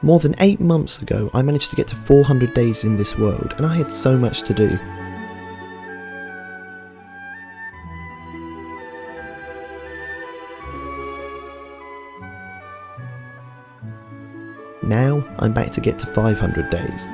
More than 8 months ago, I managed to get to 400 days in this world, and I had so much to do. Now, I'm back to get to 500 days.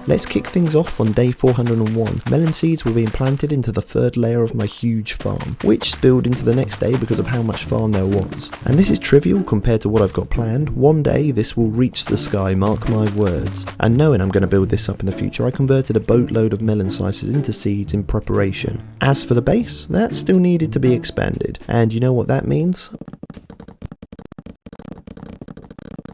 Let's kick things off on day 401. Melon seeds were being planted into the third layer of my huge farm, which spilled into the next day because of how much farm there was. And this is trivial compared to what I've got planned. One day this will reach the sky, mark my words. And knowing I'm going to build this up in the future, I converted a boatload of melon slices into seeds in preparation. As for the base, that still needed to be expanded. And you know what that means?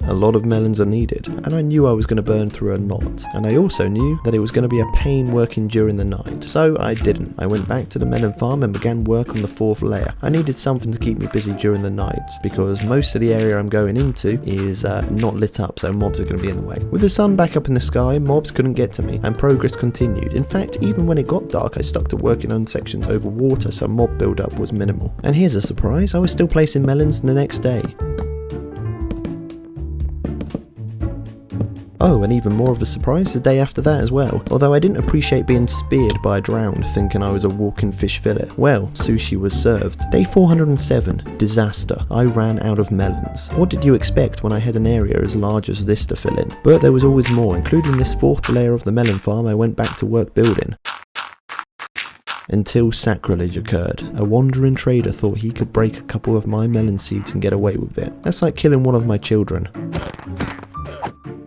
A lot of melons are needed, and I knew I was going to burn through a lot, and I also knew that it was going to be a pain working during the night, so I didn't. I went back to the melon farm and began work on the fourth layer. I needed something to keep me busy during the nights, because most of the area I'm going into is not lit up, so mobs are going to be in the way. With the sun back up in the sky, mobs couldn't get to me, and progress continued. In fact, even when it got dark, I stuck to working on sections over water, so mob build-up was minimal. And here's a surprise, I was still placing melons the next day. Oh, and even more of a surprise the day after that as well, although I didn't appreciate being speared by a drowned thinking I was a walking fish fillet. Well, sushi was served. Day 407, disaster. I ran out of melons. What did you expect when I had an area as large as this to fill in? But there was always more, including this fourth layer of the melon farm I went back to work building. Until sacrilege occurred. A wandering trader thought he could break a couple of my melon seeds and get away with it. That's like killing one of my children.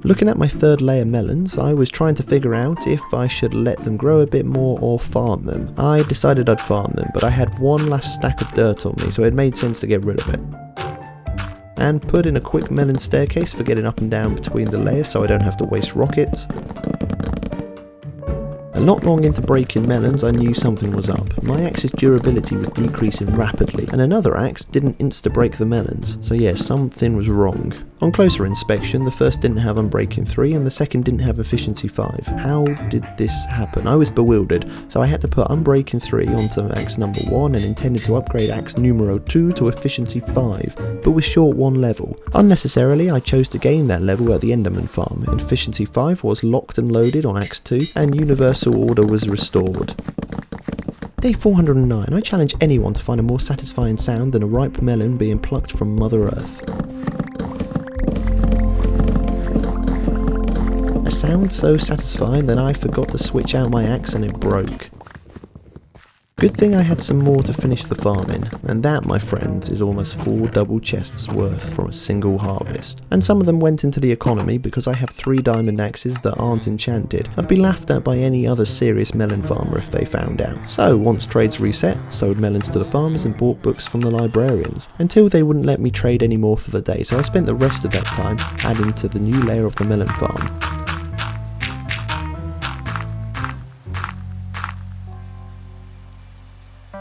Looking at my third layer melons, I was trying to figure out if I should let them grow a bit more or farm them. I decided I'd farm them, but I had one last stack of dirt on me, so it made sense to get rid of it. And put in a quick melon staircase for getting up and down between the layers so I don't have to waste rockets. And not long into breaking melons, I knew something was up. My axe's durability was decreasing rapidly, and another axe didn't insta-break the melons. So yeah, something was wrong. On closer inspection, the first didn't have Unbreaking 3 and the second didn't have Efficiency 5. How did this happen? I was bewildered, so I had to put Unbreaking 3 onto axe number 1 and intended to upgrade axe numero 2 to Efficiency 5, but was short one level. Unnecessarily, I chose to gain that level at the Enderman farm. Efficiency 5 was locked and loaded on axe 2, and Universal Order was restored. Day 409, I challenge anyone to find a more satisfying sound than a ripe melon being plucked from Mother Earth. A sound so satisfying that I forgot to switch out my axe and it broke. Good thing I had some more to finish the farming, and that, my friends, is almost 4 double chests worth from a single harvest. And some of them went into the economy because I have 3 diamond axes that aren't enchanted. I'd be laughed at by any other serious melon farmer if they found out. So once trades reset, sold melons to the farmers and bought books from the librarians, until they wouldn't let me trade anymore for the day, so I spent the rest of that time adding to the new layer of the melon farm.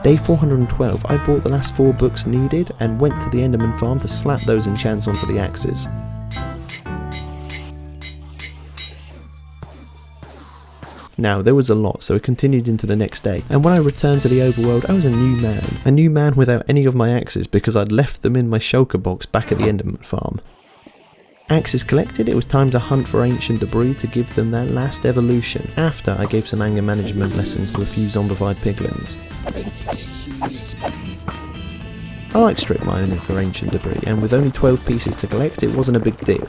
Day 412, I bought the last 4 books needed and went to the Enderman farm to slap those enchants onto the axes. Now, there was a lot, so it continued into the next day, and when I returned to the overworld, I was a new man without any of my axes because I'd left them in my shulker box back at the Enderman farm. Axes collected, it was time to hunt for ancient debris to give them that last evolution, after I gave some anger management lessons to a few zombified piglins. I like strip mining for ancient debris, and with only 12 pieces to collect, it wasn't a big deal.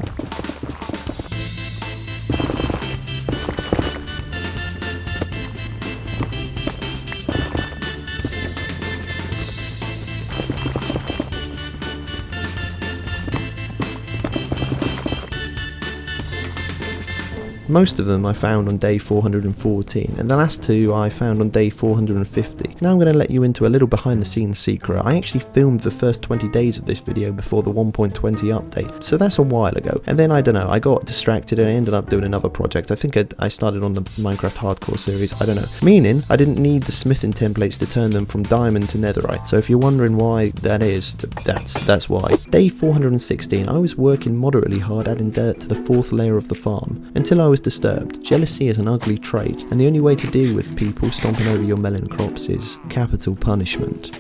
Most of them I found on day 414, and the last two I found on day 450. Now I'm going to let you into a little behind the scenes secret. I actually filmed the first 20 days of this video before the 1.20 update, so that's a while ago. And then I don't know, I got distracted and I ended up doing another project. I think I started on the Minecraft Hardcore series, I don't know. Meaning, I didn't need the smithing templates to turn them from diamond to netherite. So if you're wondering why that is, that's why. Day 416, I was working moderately hard adding dirt to the 4th layer of the farm, until I was disturbed. Jealousy is an ugly trait, and the only way to deal with people stomping over your melon crops is capital punishment.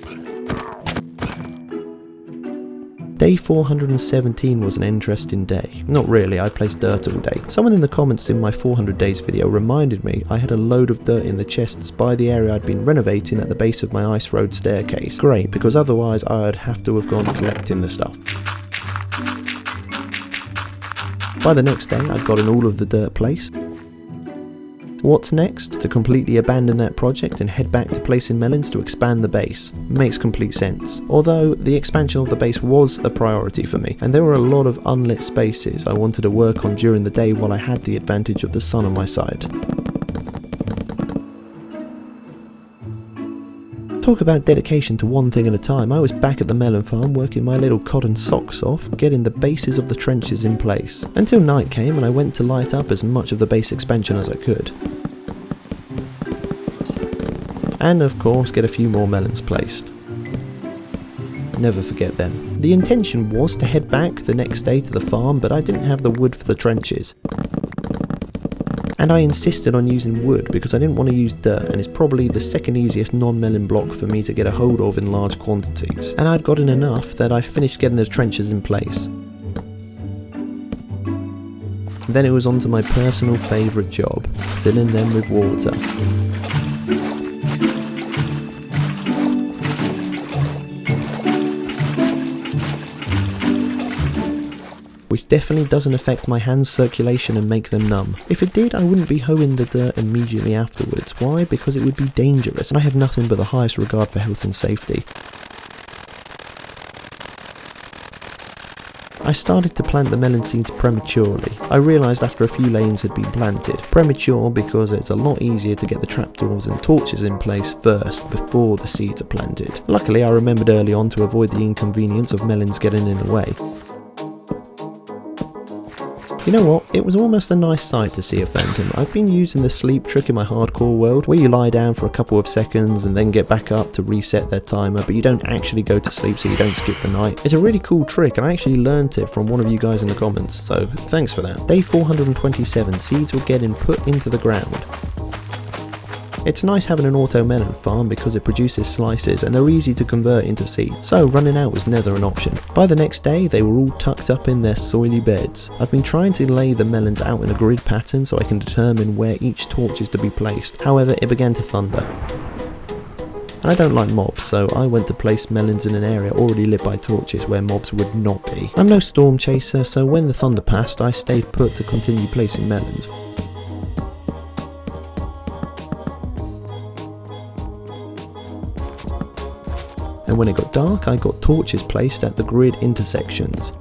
Day 417 was an interesting day. Not really, I placed dirt all day. Someone in the comments in my 400 days video reminded me I had a load of dirt in the chests by the area I'd been renovating at the base of my ice road staircase. Great, because otherwise I'd have to have gone collecting the stuff. By the next day I'd gotten all of the dirt placed. What's next? To completely abandon that project and head back to placing melons to expand the base. Makes complete sense. Although the expansion of the base was a priority for me, and there were a lot of unlit spaces I wanted to work on during the day while I had the advantage of the sun on my side. Talk about dedication to one thing at a time. I was back at the melon farm working my little cotton socks off, getting the bases of the trenches in place. Until night came and I went to light up as much of the base expansion as I could. And of course get a few more melons placed. Never forget them. The intention was to head back the next day to the farm, but I didn't have the wood for the trenches. And I insisted on using wood because I didn't want to use dirt, and it's probably the second easiest non-melon block for me to get a hold of in large quantities. And I'd gotten enough that I finished getting the trenches in place. Then it was on to my personal favourite job, filling them with water. Which definitely doesn't affect my hands' circulation and make them numb. If it did, I wouldn't be hoeing the dirt immediately afterwards. Why? Because it would be dangerous, and I have nothing but the highest regard for health and safety. I started to plant the melon seeds prematurely. I realised after a few lanes had been planted. Premature because it's a lot easier to get the trapdoors and torches in place first before the seeds are planted. Luckily I remembered early on to avoid the inconvenience of melons getting in the way. You know what, it was almost a nice sight to see a phantom. I've been using the sleep trick in my hardcore world, where you lie down for a couple of seconds and then get back up to reset their timer, but you don't actually go to sleep so you don't skip the night. It's a really cool trick, and I actually learnt it from one of you guys in the comments, so thanks for that. Day 427, seeds were getting put into the ground. It's nice having an auto melon farm because it produces slices and they're easy to convert into seeds, so running out was never an option. By the next day they were all tucked up in their soily beds. I've been trying to lay the melons out in a grid pattern so I can determine where each torch is to be placed, however it began to thunder. And I don't like mobs, so I went to place melons in an area already lit by torches where mobs would not be. I'm no storm chaser, so when the thunder passed I stayed put to continue placing melons. And when it got dark, I got torches placed at the grid intersections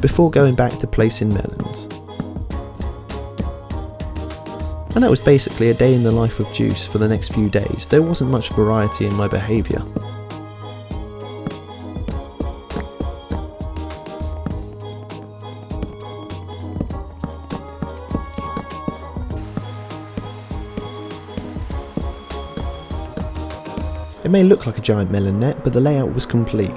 before going back to placing melons. And that was basically a day in the life of Juice for the next few days. There wasn't much variety in my behaviour. It may look like a giant melon net, but the layout was complete.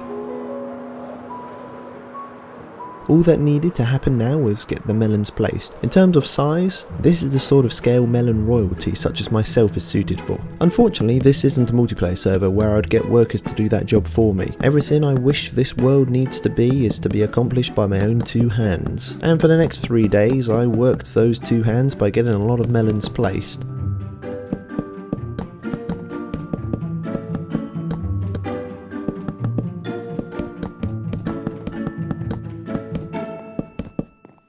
All that needed to happen now was get the melons placed. In terms of size, this is the sort of scale melon royalty such as myself is suited for. Unfortunately, this isn't a multiplayer server where I'd get workers to do that job for me. Everything I wish this world needs to be is to be accomplished by my own two hands. And for the next 3 days, I worked those two hands by getting a lot of melons placed.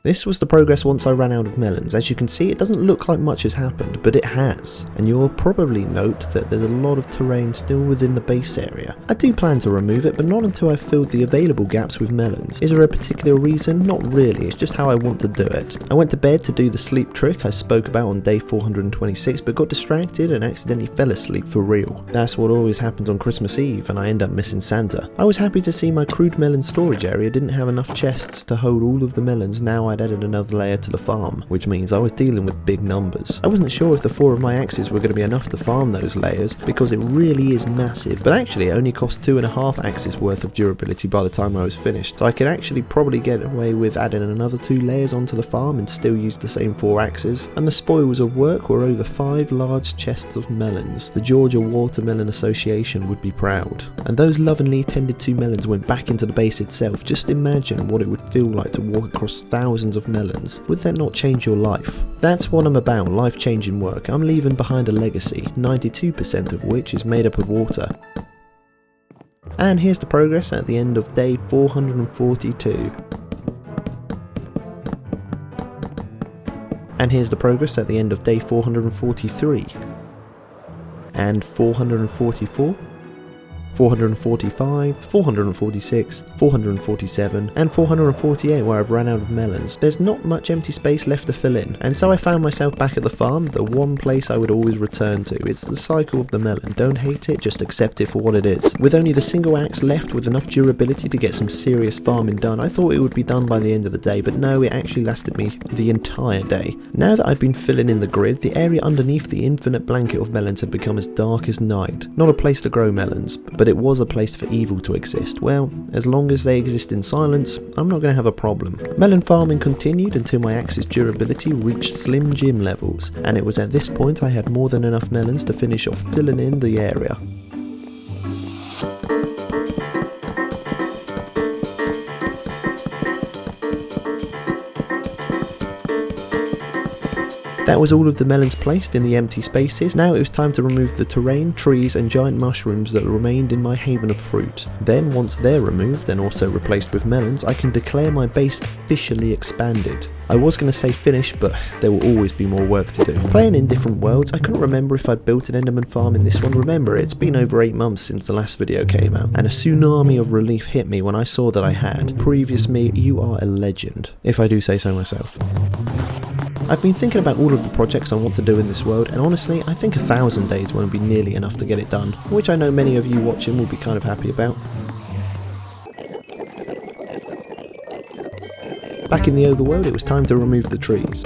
This was the progress once I ran out of melons. As you can see, it doesn't look like much has happened, but it has. And you'll probably note that there's a lot of terrain still within the base area. I do plan to remove it, but not until I've filled the available gaps with melons. Is there a particular reason? Not really, it's just how I want to do it. I went to bed to do the sleep trick I spoke about on day 426, but got distracted and accidentally fell asleep for real. That's what always happens on Christmas Eve, and I end up missing Santa. I was happy to see my crude melon storage area didn't have enough chests to hold all of the melons. Now I'd added another layer to the farm, which means I was dealing with big numbers. I wasn't sure if the 4 of my axes were going to be enough to farm those layers, because it really is massive, but actually it only cost 2.5 axes worth of durability by the time I was finished, so I could actually probably get away with adding another 2 layers onto the farm and still use the same 4 axes. And the spoils of work were over 5 large chests of melons. The Georgia Watermelon Association would be proud. And those lovingly tended to melons went back into the base itself. Just imagine what it would feel like to walk across thousands of melons. Would that not change your life? That's what I'm about, life-changing work. I'm leaving behind a legacy, 92% of which is made up of water. And here's the progress at the end of day 442. And here's the progress at the end of day 443. And 444. 445, 446, 447, and 448 where I've ran out of melons. There's not much empty space left to fill in, and so I found myself back at the farm, the one place I would always return to. It's the cycle of the melon. Don't hate it, just accept it for what it is. With only the single axe left with enough durability to get some serious farming done, I thought it would be done by the end of the day, but no, it actually lasted me the entire day. Now that I'd been filling in the grid, the area underneath the infinite blanket of melons had become as dark as night. Not a place to grow melons, but it was a place for evil to exist. Well, as long as they exist in silence, I'm not going to have a problem. Melon farming continued until my axe's durability reached Slim Jim levels, and it was at this point I had more than enough melons to finish off filling in the area. That was all of the melons placed in the empty spaces. Now it was time to remove the terrain, trees and giant mushrooms that remained in my haven of fruit. Then once they're removed and also replaced with melons, I can declare my base officially expanded. I was going to say finished, but there will always be more work to do. Playing in different worlds, I couldn't remember if I'd built an Enderman farm in this one. Remember, it's been over 8 months since the last video came out, and a tsunami of relief hit me when I saw that I had. Previous me, you are a legend, if I do say so myself. I've been thinking about all of the projects I want to do in this world, and honestly, I think 1,000 days won't be nearly enough to get it done, which I know many of you watching will be kind of happy about. Back in the overworld, it was time to remove the trees.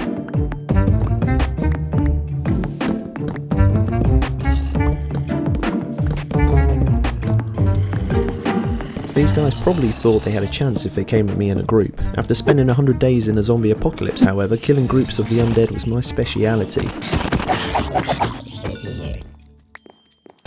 These guys probably thought they had a chance if they came at me in a group. After spending 100 days in a zombie apocalypse, however, killing groups of the undead was my speciality.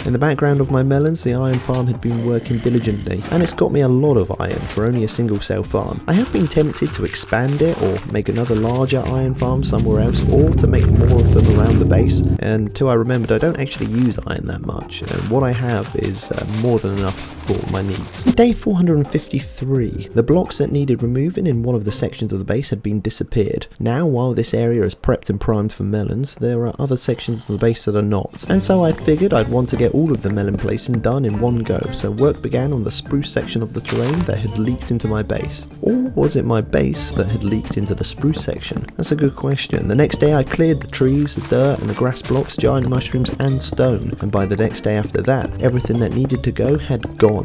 In the background of my melons, the iron farm had been working diligently, and it's got me a lot of iron for only a single cell farm. I have been tempted to expand it, or make another larger iron farm somewhere else, or to make more of them around the base, until I remembered I don't actually use iron that much, and what I have is more than enough for my needs. Day 453, the blocks that needed removing in one of the sections of the base had been disappeared. Now, while this area is prepped and primed for melons, there are other sections of the base that are not, and so I figured I'd want to get all of the melon placing done in one go, so work began on the spruce section of the terrain that had leaked into my base. Or was it my base that had leaked into the spruce section? That's a good question. The next day I cleared the trees, the dirt and the grass blocks, giant mushrooms and stone, and by the next day after that, everything that needed to go had gone.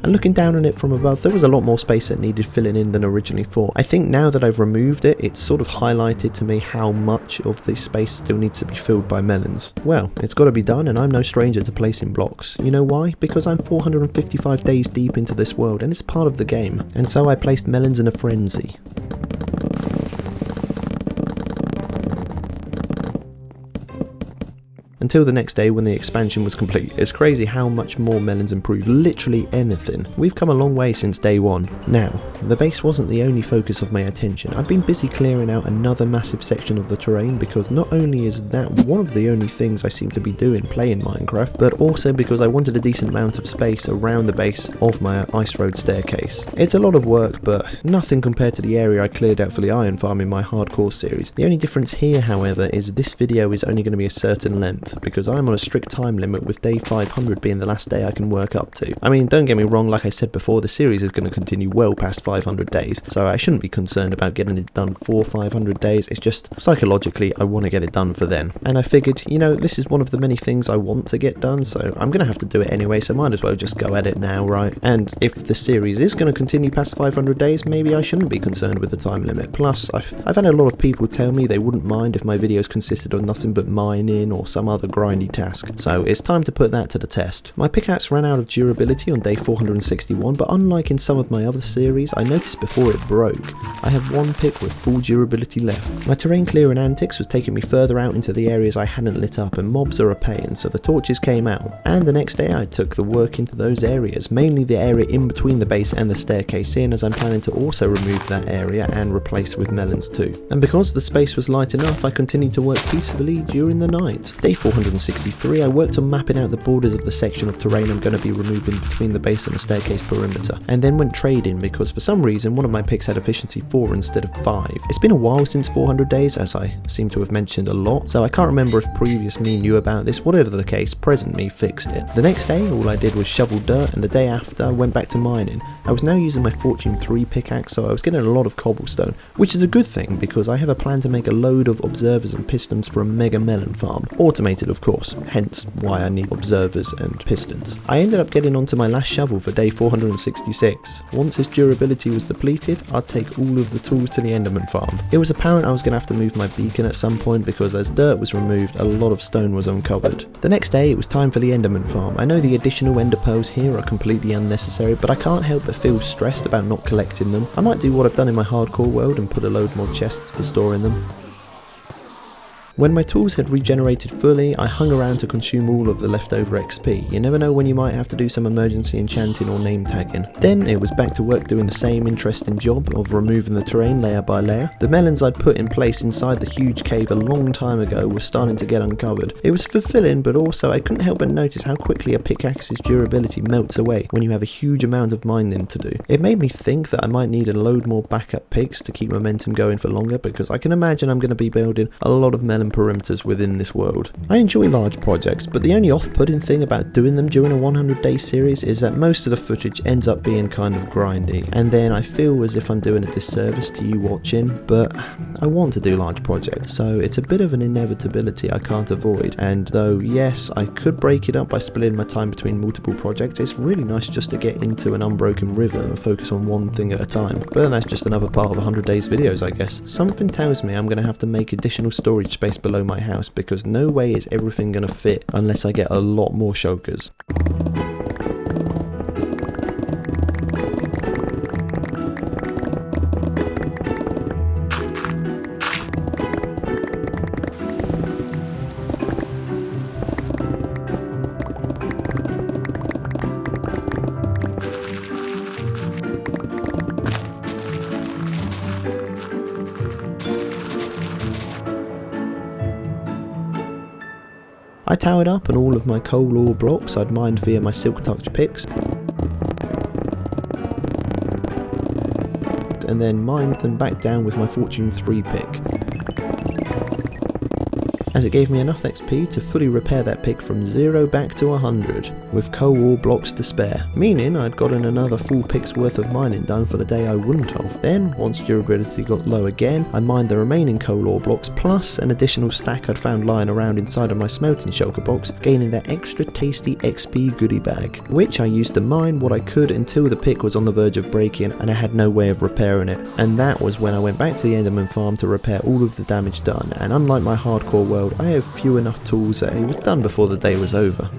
And looking down on it from above, there was a lot more space that needed filling in than originally thought. I think now that I've removed it, it's sort of highlighted to me how much of this space still needs to be filled by melons. Well, it's got to be done, and I'm no stranger to placing blocks. You know why? Because I'm 455 days deep into this world, and it's part of the game. And so I placed melons in a frenzy. until the next day when the expansion was complete. It's crazy how much more Melons improved literally anything. We've come a long way since day one. Now, the base wasn't the only focus of my attention. I'd been busy clearing out another massive section of the terrain because not only is that one of the only things I seem to be doing playing Minecraft, but also because I wanted a decent amount of space around the base of my ice road staircase. It's a lot of work, but nothing compared to the area I cleared out for the iron farm in my hardcore series. The only difference here, however, is this video is only going to be a certain length because I'm on a strict time limit with day 500 being the last day I can work up to. I mean, don't get me wrong, like I said before, the series is going to continue well past 500 days, so I shouldn't be concerned about getting it done for 500 days. It's just psychologically I want to get it done for then. And I figured, you know, this is one of the many things I want to get done, so I'm going to have to do it anyway, so might as well just go at it now, right? And if the series is going to continue past 500 days, maybe I shouldn't be concerned with the time limit. Plus, I've had a lot of people tell me they wouldn't mind if my videos consisted of nothing but mining or some other grindy task, so it's time to put that to the test. My pickaxe ran out of durability on day 461, but unlike in some of my other series, I noticed before it broke, I had one pick with full durability left. My terrain clearing antics was taking me further out into the areas I hadn't lit up, and mobs are a pain, so the torches came out. And the next day I took the work into those areas, mainly the area in between the base and the staircase in, as I'm planning to also remove that area and replace with melons too. And because the space was light enough, I continued to work peacefully during the night. Day 463 I worked on mapping out the borders of the section of terrain I'm going to be removing between the base and the staircase perimeter, and then went trading because for some reason one of my picks had efficiency 4 instead of 5. It's been a while since 400 days, as I seem to have mentioned a lot, so I can't remember if previous me knew about this. Whatever the case, present me fixed it. The next day all I did was shovel dirt, and the day after I went back to mining. I was now using my Fortune 3 pickaxe, so I was getting a lot of cobblestone, which is a good thing because I have a plan to make a load of observers and pistons for a mega melon farm. Automated, of course, hence why I need observers and pistons. I ended up getting onto my last shovel for day 466. Once its durability was depleted, I'd take all of the tools to the Enderman farm. It was apparent I was going to have to move my beacon at some point because as dirt was removed, a lot of stone was uncovered. The next day it was time for the Enderman farm. I know the additional ender pearls here are completely unnecessary, but I can't help but feel stressed about not collecting them. I might do what I've done in my hardcore world and put a load more chests for storing them. When my tools had regenerated fully, I hung around to consume all of the leftover XP. You never know when you might have to do some emergency enchanting or name tagging. Then it was back to work doing the same interesting job of removing the terrain layer by layer. The melons I'd put in place inside the huge cave a long time ago were starting to get uncovered. It was fulfilling, but also I couldn't help but notice how quickly a pickaxe's durability melts away when you have a huge amount of mining to do. It made me think that I might need a load more backup picks to keep momentum going for longer, because I can imagine I'm going to be building a lot of melon perimeters within this world. I enjoy large projects, but the only off-putting thing about doing them during a 100-day series is that most of the footage ends up being kind of grindy, and then I feel as if I'm doing a disservice to you watching, but I want to do large projects, so it's a bit of an inevitability I can't avoid. And though yes, I could break it up by splitting my time between multiple projects, it's really nice just to get into an unbroken rhythm and focus on one thing at a time. But then that's just another part of 100 days videos, I guess. Something tells me I'm going to have to make additional storage space below my house, because no way is everything going to fit unless I get a lot more shulkers. I towered up on all of my coal ore blocks I'd mined via my Silk Touch picks, and then mined them back down with my Fortune 3 pick, as it gave me enough XP to fully repair that pick from 0 back to 100, with coal ore blocks to spare, meaning I'd gotten another full pick's worth of mining done for the day I wouldn't have. Then, once durability got low again, I mined the remaining coal ore blocks plus an additional stack I'd found lying around inside of my smelting shulker box, gaining that extra tasty XP goodie bag, which I used to mine what I could until the pick was on the verge of breaking and I had no way of repairing it. And that was when I went back to the Enderman farm to repair all of the damage done, and unlike my hardcore world, I have few enough tools that it was done before the day was over.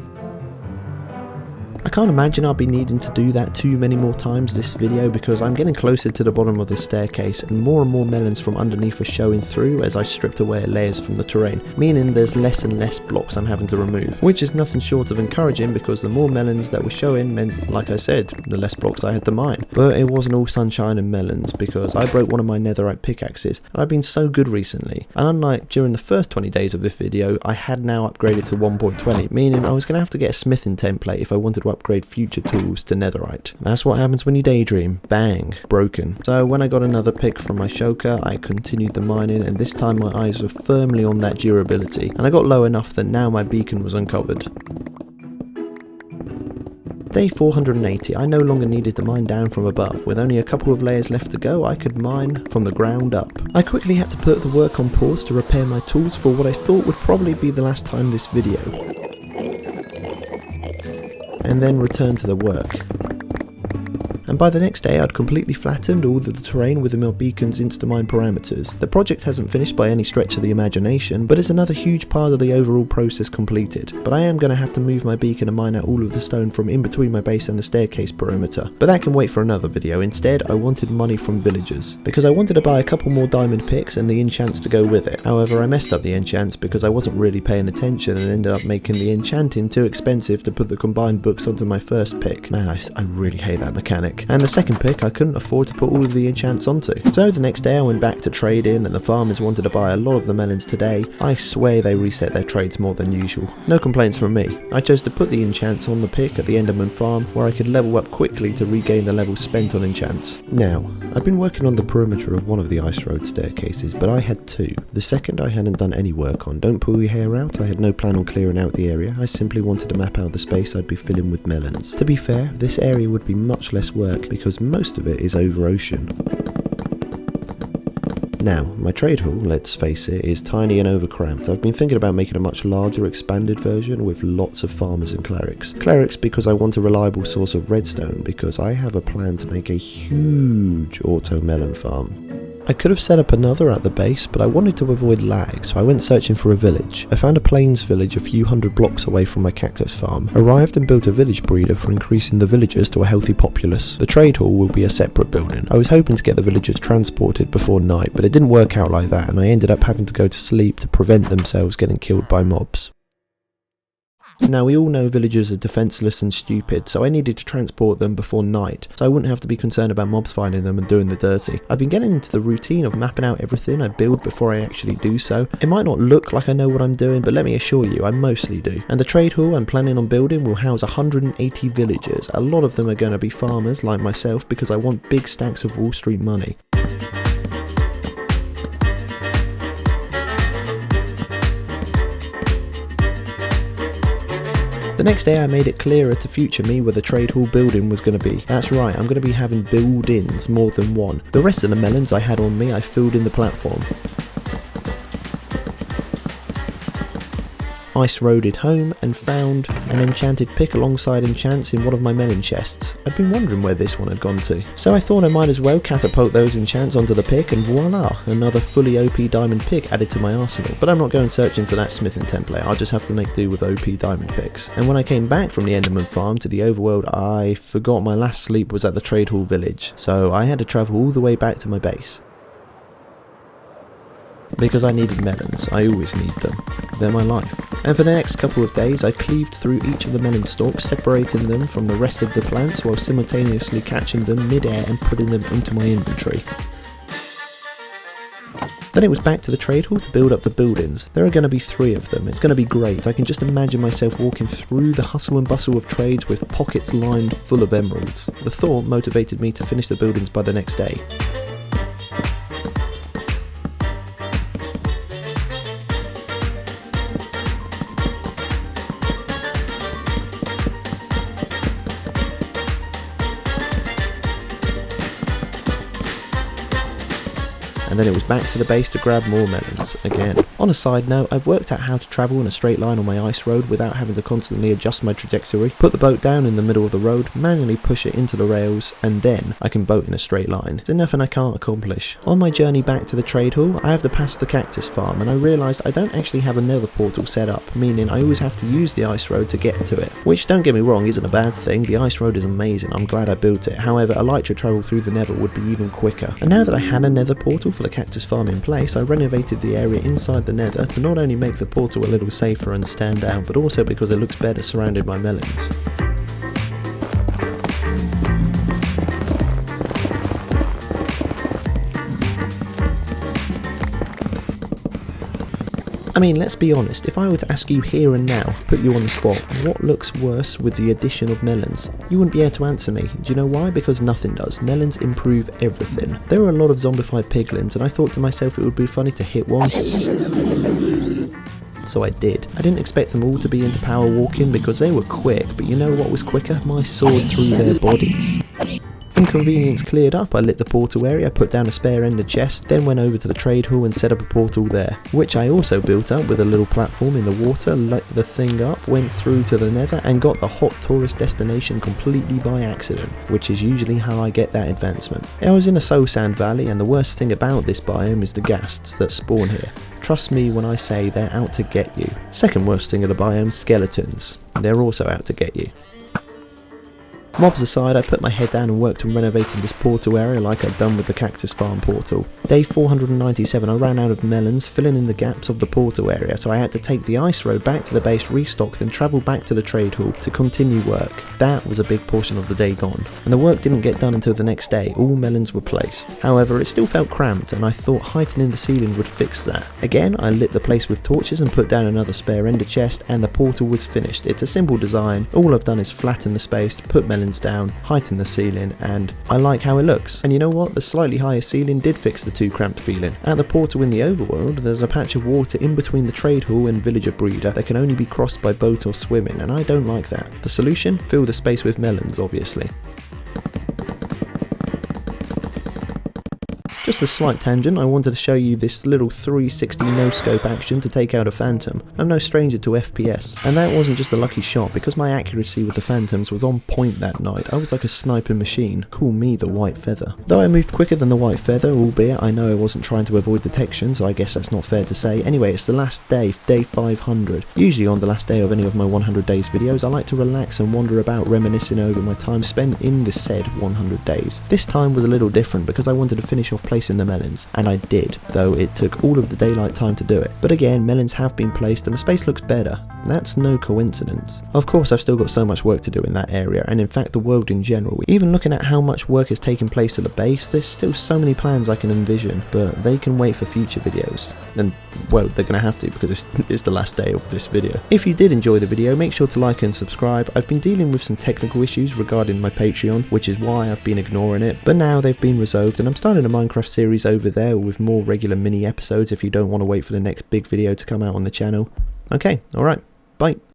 I can't imagine I'll be needing to do that too many more times this video, because I'm getting closer to the bottom of the staircase and more melons from underneath are showing through as I stripped away layers from the terrain, meaning there's less and less blocks I'm having to remove, which is nothing short of encouraging, because the more melons that were showing meant, like I said, the less blocks I had to mine. But it wasn't all sunshine and melons, because I broke one of my netherite pickaxes, and I've been so good recently, and unlike during the first 20 days of this video, I had now upgraded to 1.20, meaning I was going to have to get a smithing template if I wanted to upgrade future tools to netherite. That's what happens when you daydream. Bang, broken. So when I got another pick from my shulker, I continued the mining, and this time my eyes were firmly on that durability, and I got low enough that now my beacon was uncovered. Day 480, I no longer needed to mine down from above. With only a couple of layers left to go, I could mine from the ground up. I quickly had to put the work on pause to repair my tools for what I thought would probably be the last time this video, and then return to the work. And by the next day I'd completely flattened all of the terrain within my beacon's Instamine parameters. The project hasn't finished by any stretch of the imagination, but it's another huge part of the overall process completed. But I am going to have to move my beacon and mine out all of the stone from in between my base and the staircase perimeter. But that can wait for another video. Instead, I wanted money from villagers, because I wanted to buy a couple more diamond picks and the enchants to go with it. However, I messed up the enchants because I wasn't really paying attention and ended up making the enchanting too expensive to put the combined books onto my first pick. Man, I really hate that mechanic. And the second pick I couldn't afford to put all of the enchants onto. So the next day I went back to trading, and the farmers wanted to buy a lot of the melons today. I swear they reset their trades more than usual. No complaints from me. I chose to put the enchants on the pick at the Enderman farm, where I could level up quickly to regain the levels spent on enchants. Now, I've been working on the perimeter of one of the ice road staircases, but I had two. The second I hadn't done any work on. Don't pull your hair out, I had no plan on clearing out the area. I simply wanted to map out the space I'd be filling with melons. To be fair, this area would be much less work because most of it is over ocean. Now, my trade hall, let's face it, is tiny and overcramped. I've been thinking about making a much larger expanded version with lots of farmers and clerics. Clerics because I want a reliable source of redstone, because I have a plan to make a huge auto melon farm. I could have set up another at the base, but I wanted to avoid lag, so I went searching for a village. I found a plains village a few hundred blocks away from my cactus farm, arrived and built a village breeder for increasing the villagers to a healthy populace. The trade hall will be a separate building. I was hoping to get the villagers transported before night, but it didn't work out like that, and I ended up having to go to sleep to prevent themselves getting killed by mobs. Now, we all know villagers are defenseless and stupid, so I needed to transport them before night, so I wouldn't have to be concerned about mobs finding them and doing the dirty. I've been getting into the routine of mapping out everything I build before I actually do so. It might not look like I know what I'm doing, but let me assure you, I mostly do. And the trade hall I'm planning on building will house 180 villagers. A lot of them are going to be farmers like myself, because I want big stacks of Wall Street money. The next day I made it clearer to future me where the trade hall building was going to be. That's right, I'm going to be having build-ins, more than one. The rest of the melons I had on me I filled in the platform. Ice roaded home and found an enchanted pick alongside enchants in one of my melon chests. I'd been wondering where this one had gone to. So I thought I might as well catapult those enchants onto the pick, and voila, another fully OP diamond pick added to my arsenal. But I'm not going searching for that smithing template, I'll just have to make do with OP diamond picks. And when I came back from the Enderman farm to the overworld, I forgot my last sleep was at the trade hall village, so I had to travel all the way back to my base. Because I needed melons, I always need them. They're my life. And for the next couple of days I cleaved through each of the melon stalks, separating them from the rest of the plants while simultaneously catching them mid-air and putting them into my inventory. Then it was back to the trade hall to build up the buildings. There are going to be 3 of them. It's going to be great. I can just imagine myself walking through the hustle and bustle of trades with pockets lined full of emeralds. The thought motivated me to finish the buildings by the next day. and then it was back to the base to grab more melons again. On a side note, I've worked out how to travel in a straight line on my ice road without having to constantly adjust my trajectory. Put the boat down in the middle of the road, manually push it into the rails, and then I can boat in a straight line. It's nothing I can't accomplish. On my journey back to the trade hall, I have to pass the cactus farm, and I realised I don't actually have a nether portal set up, meaning I always have to use the ice road to get to it. Which, don't get me wrong, isn't a bad thing. The ice road is amazing, I'm glad I built it. However, elytra travel through the nether would be even quicker. And now that I had a nether portal for the cactus farm in place, I renovated the area inside the nether to not only make the portal a little safer and stand out, but also because it looks better surrounded by melons. I mean, let's be honest, if I were to ask you here and now, put you on the spot, what looks worse with the addition of melons? You wouldn't be able to answer me. Do you know why? Because nothing does. Melons improve everything. There are a lot of zombified piglins, and I thought to myself it would be funny to hit one. So I did. I didn't expect them all to be into power walking because they were quick, but you know what was quicker? My sword through their bodies. Inconvenience cleared up, I lit the portal area, put down a spare ender chest, then went over to the trade hall and set up a portal there, which I also built up with a little platform in the water, lit the thing up, went through to the nether and got the hot tourist destination completely by accident, which is usually how I get that advancement. I was in a soul sand valley, and the worst thing about this biome is the ghasts that spawn here. Trust me when I say they're out to get you. Second worst thing of the biome, skeletons. They're also out to get you. Mobs aside, I put my head down and worked on renovating this portal area like I'd done with the cactus farm portal. Day 497 I ran out of melons, filling in the gaps of the portal area, so I had to take the ice road back to the base, restock, then travel back to the trade hall to continue work. That was a big portion of the day gone, and the work didn't get done until the next day. All melons were placed. However, it still felt cramped, and I thought heightening the ceiling would fix that. Again, I lit the place with torches and put down another spare ender chest, and the portal was finished. It's a simple design. All I've done is flatten the space, put melons down, heighten the ceiling, and I like how it looks. And you know what? The slightly higher ceiling did fix the too cramped feeling. At the portal in the overworld, there's a patch of water in between the trade hall and villager breeder that can only be crossed by boat or swimming, and I don't like that. The solution? Fill the space with melons, obviously. Just a slight tangent, I wanted to show you this little 360 no-scope action to take out a phantom. I'm no stranger to FPS, and that wasn't just a lucky shot. Because my accuracy with the phantoms was on point that night, I was like a sniping machine. Call me the white feather. Though I moved quicker than the white feather, albeit I know I wasn't trying to avoid detection, so I guess that's not fair to say. Anyway, it's the last day, day 500. Usually on the last day of any of my 100 days videos, I like to relax and wander about reminiscing over my time spent in the said 100 days. This time was a little different because I wanted to finish off placing the melons, and I did, though it took all of the daylight time to do it. But again, melons have been placed and the space looks better. That's no coincidence. Of course, I've still got so much work to do in that area, and in fact the world in general. Even looking at how much work has taken place at the base, there's still so many plans I can envision, but they can wait for future videos. And well, they're gonna have to, because it's the last day of this video. If you did enjoy the video, make sure to like and subscribe. I've been dealing with some technical issues regarding my Patreon, which is why I've been ignoring it, but now they've been resolved, and I'm starting a Minecraft series over there with more regular mini episodes if you don't want to wait for the next big video to come out on the channel. Okay, alright, bye.